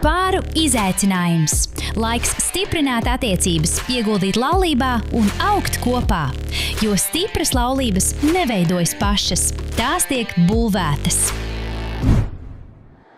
Pāru izaicinājums. Laiks stiprināt attiecības, ieguldīt laulībā un augt kopā. Jo stipras laulības neveidojas pašas, tās tiek būvētas.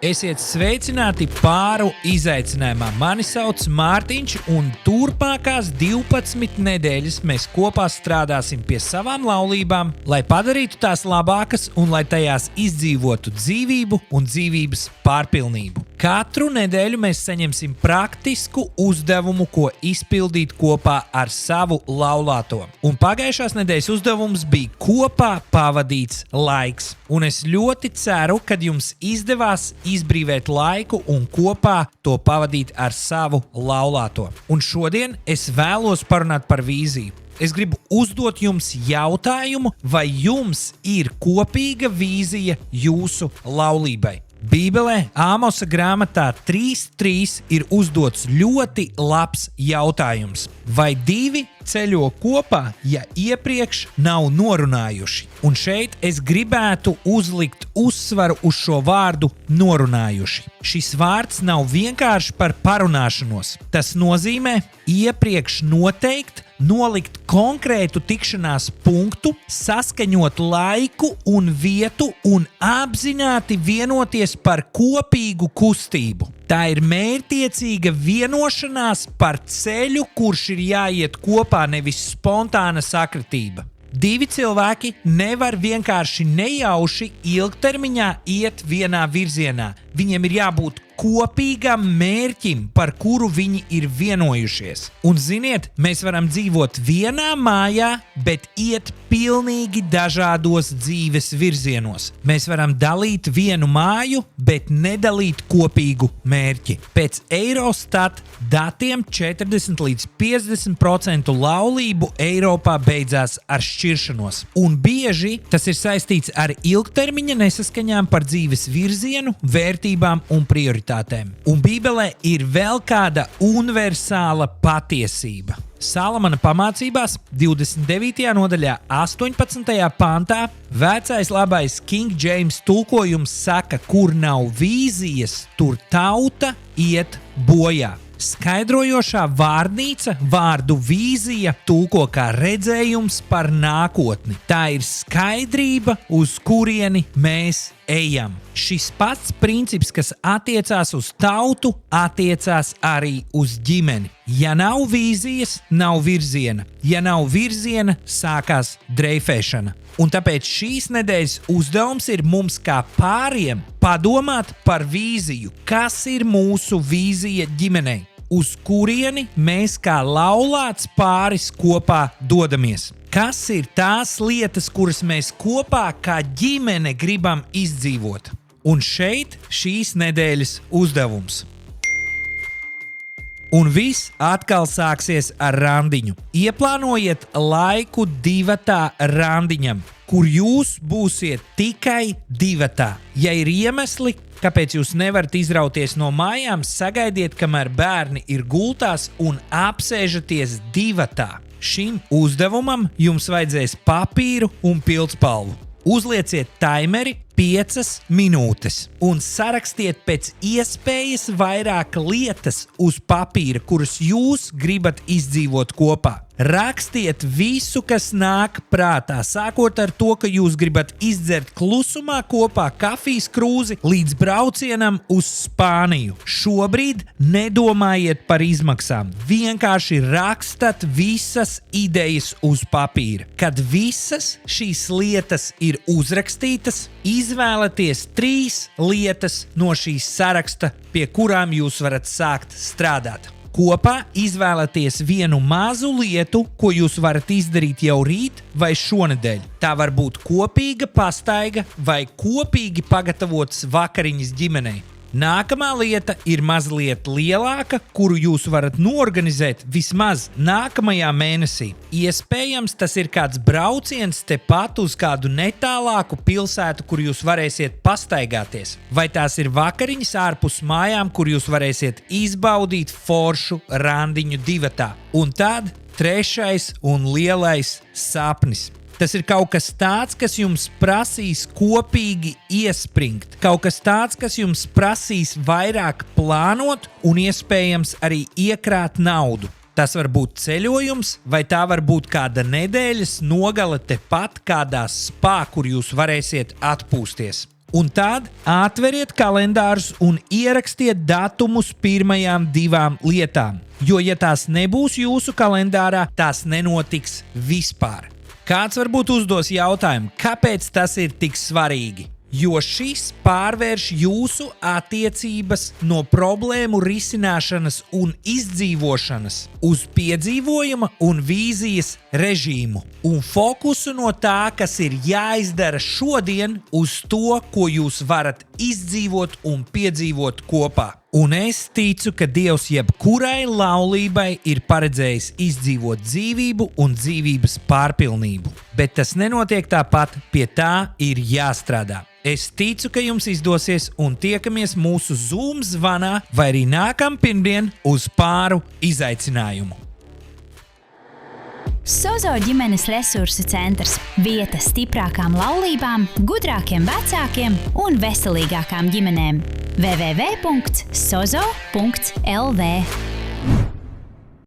Esiet sveicināti pāru izaicinājumā. Mani sauc Mārtiņš, un turpmākās 12 nedēļas mēs kopā strādāsim pie savām laulībām, lai padarītu tās labākas un lai tajās izdzīvotu dzīvību un dzīvības pārpilnību. Katru nedēļu mēs saņemsim praktisku uzdevumu, ko izpildīt kopā ar savu laulāto. Un pagājušās nedēļas uzdevums bija kopā pavadīts laiks. Un es ļoti ceru, ka jums izdevās izbrīvēt laiku un kopā to pavadīt ar savu laulāto. Un šodien es vēlos parunāt par vīziju. Es gribu uzdot jums jautājumu, vai jums ir kopīga vīzija jūsu laulībai. Bībelē Āmosa grāmatā 3.3 ir uzdots ļoti labs jautājums. Vai divi ceļo kopā, ja iepriekš nav norunājuši? Un šeit es gribētu uzlikt uzsvaru uz šo vārdu norunājuši. Šis vārds nav vienkārši par parunāšanos. Tas nozīmē iepriekš noteikt, nolikt konkrētu tikšanās punktu, saskaņot laiku un vietu un apzināti vienoties par kopīgu kustību. Tā ir mērķtiecīga vienošanās par ceļu, kurš ir jāiet kopā, nevis spontāna sakritība. Divi cilvēki nevar vienkārši nejauši ilgtermiņā iet vienā virzienā. Viņiem ir jābūt kopīgam mērķim, par kuru viņi ir vienojušies. Un ziniet, mēs varam dzīvot vienā mājā, bet iet pilnīgi dažādos dzīves virzienos. Mēs varam dalīt vienu māju, bet nedalīt kopīgu mērķi. Pēc Eurostat datiem 40 līdz 50% laulību Eiropā beidzās ar šķiršanos. Un bieži tas ir saistīts ar ilgtermiņa nesaskaņām par dzīves virzienu, vērtībām un prioritātēm. Un Bībelē ir vēl kāda universāla patiesība. Salamana pamācībās 29. nodaļā 18. pantā vecais labais King James tulkojums saka, kur nav vīzijas, tur tauta iet bojā. Skaidrojošā vārnīca vārdu vīzija tulko kā redzējums par nākotni. Tā ir skaidrība, uz kurieni mēs ejam. Šis pats princips, kas attiecās uz tautu, attiecās arī uz ģimeni. Ja nav vīzijas, nav virziena. Ja nav virziena, sākās dreifēšana. Un tāpēc šīs nedēļas uzdevums ir mums kā pāriem padomāt par vīziju. Kas ir mūsu vīzija ģimenei? Uz kurieni mēs kā laulāts pāris kopā dodamies? Kas ir tās lietas, kuras mēs kopā kā ģimene gribam izdzīvot? Un šeit šīs nedēļas uzdevums. Un viss atkal sāksies ar randiņu. Ieplānojiet laiku divatā randiņam, kur jūs būsiet tikai divatā. Ja ir iemesli, kāpēc jūs nevarat izrauties no mājām, sagaidiet, kamēr bērni ir gultās un apsēžaties divatā. Šim uzdevumam jums vajadzēs papīru un pildspalvu. Uzlieciet taimeri 5 minūtes un sarakstiet pēc iespējas vairāk lietas uz papīra, kuras jūs gribat izdzīvot kopā. Rakstiet visu, kas nāk prātā, sākot ar to, ka jūs gribat izdzert klusumā kopā kafijas krūzi līdz braucienam uz Spāniju. Šobrīd nedomājiet par izmaksām, vienkārši rakstat visas idejas uz papīra. Kad visas šīs lietas ir uzrakstītas, izvēlaties 3 lietas no šīs saraksta, pie kurām jūs varat sākt strādāt. Kopā izvēlaties vienu mazu lietu, ko jūs varat izdarīt jau rīt vai šonedēļ. Tā var būt kopīga pastaiga vai kopīgi pagatavotas vakariņas ģimenei. Nākamā lieta ir mazliet lielāka, kuru jūs varat norganizēt vismaz nākamajā mēnesī. Iespējams, tas ir kāds brauciens tepat uz kādu netālāku pilsētu, kur jūs varēsiet pastaigāties. Vai tās ir vakariņas ārpus mājām, kur jūs varēsiet izbaudīt foršu randiņu divatā. Un tad 3. un lielais sapnis. Tas ir kaut kas tāds, kas jums prasīs kopīgi iespringt. Kaut kas tāds, kas jums prasīs vairāk plānot un iespējams arī iekrāt naudu. Tas var būt ceļojums, vai tā var būt kāda nedēļas nogale tepat kādā spā, kur jūs varēsiet atpūsties. Un tad atveriet kalendārus un ierakstiet datumus pirmajām 2 lietām. Jo, ja tās nebūs jūsu kalendārā, tās nenotiks vispār. Kāds varbūt uzdos jautājumu, kāpēc tas ir tik svarīgi? Jo šis pārvērš jūsu attiecības no problēmu risināšanas un izdzīvošanas uz piedzīvojuma un vīzijas režīmu un fokusu no tā, kas ir jāizdara šodien, uz to, ko jūs varat izdzīvot un piedzīvot kopā. Un es ticu, ka Dievs jebkurai laulībai ir paredzējis izdzīvot dzīvību un dzīvības pārpilnību. Bet tas nenotiek tāpat, pie tā ir jāstrādā. Es ticu, ka jums izdosies un tiekamies mūsu Zoom zvanā vai arī nākam pirmdien uz pāru izaicinājumu. Sozo ģimenes resursu centrs – vieta stiprākām laulībām, gudrākiem vecākiem un veselīgākām ģimenēm. www.sozo.lv